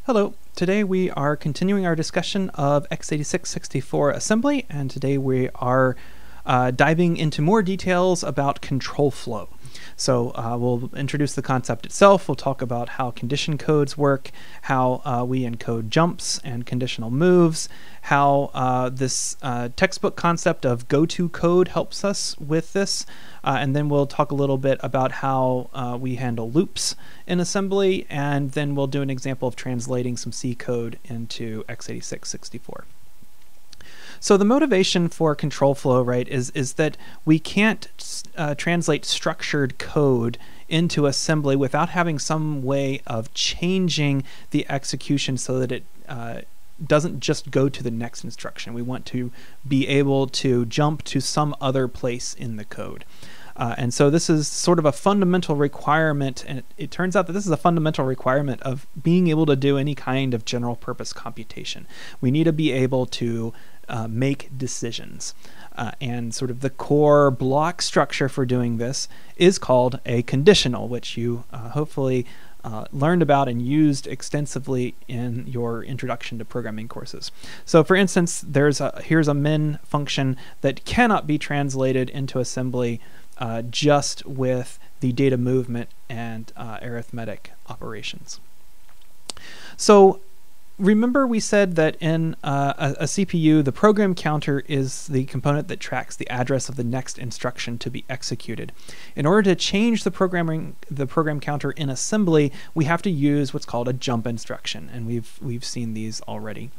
Hello, today we are continuing our discussion of x86-64 assembly, and today we are diving into more details about control flow. So we'll introduce the concept itself, we'll talk about how condition codes work, how we encode jumps and conditional moves, how this textbook concept of go-to code helps us with this, and then we'll talk a little bit about how we handle loops in assembly, and then we'll do an example of translating some C code into x86-64. So the motivation for control flow, right, is that we can't translate structured code into assembly without having some way of changing the execution so that it doesn't just go to the next instruction. We want to be able to jump to some other place in the code. And so this is sort of a fundamental requirement, and it turns out that this is a fundamental requirement of being able to do any kind of general purpose computation. We need to be able to make decisions. And sort of the core block structure for doing this is called a conditional, which you hopefully learned about and used extensively in your introduction to programming courses. So for instance, here's a min function that cannot be translated into assembly just with the data movement and arithmetic operations. So remember we said that in a CPU, the program counter is the component that tracks the address of the next instruction to be executed. In order to change the program counter in assembly, we have to use what's called a jump instruction, and we've seen these already.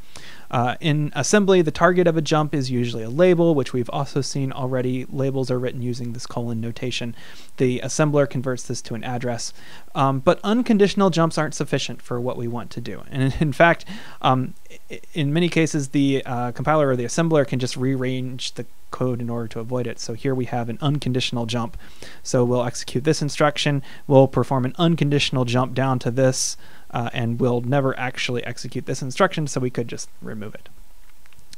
In assembly, the target of a jump is usually a label, which we've also seen already. Labels are written using this colon notation. The assembler converts this to an address. But unconditional jumps aren't sufficient for what we want to do. And in fact, in many cases, the compiler or the assembler can just rearrange the code in order to avoid it. So here we have an unconditional jump. So we'll execute this instruction, we'll perform an unconditional jump down to this, and we'll never actually execute this instruction, so we could just remove it.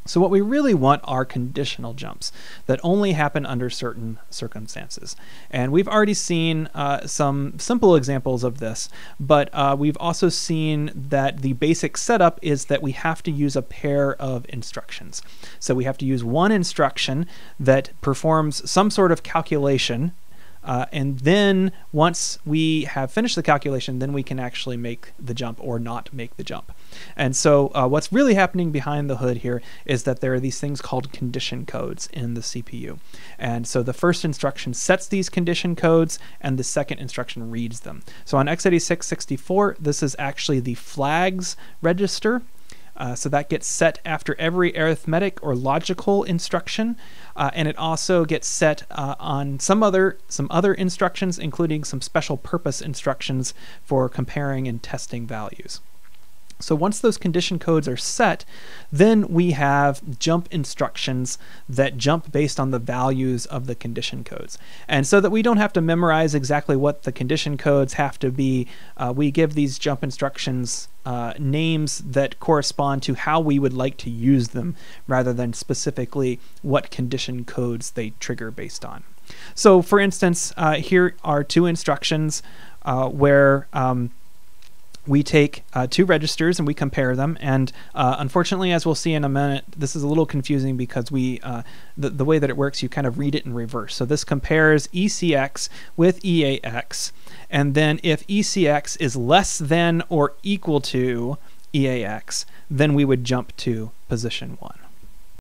So what we really want are conditional jumps that only happen under certain circumstances. And we've already seen some simple examples of this, but we've also seen that the basic setup is that we have to use a pair of instructions. So we have to use one instruction that performs some sort of calculation, and then once we have finished the calculation, then we can actually make the jump or not make the jump. And so what's really happening behind the hood here is that there are these things called condition codes in the CPU. And so the first instruction sets these condition codes, and the second instruction reads them. So on x86-64, this is actually the flags register. So that gets set after every arithmetic or logical instruction, and it also gets set on some other instructions, including some special purpose instructions for comparing and testing values. So once those condition codes are set, then we have jump instructions that jump based on the values of the condition codes. And so that we don't have to memorize exactly what the condition codes have to be, we give these jump instructions names that correspond to how we would like to use them, rather than specifically what condition codes they trigger based on. So for instance, here are two instructions where we take two registers and we compare them, and unfortunately, as we'll see in a minute, this is a little confusing because the way that it works, you kind of read it in reverse. So this compares ECX with EAX, and then if ECX is less than or equal to EAX, then we would jump to position 1.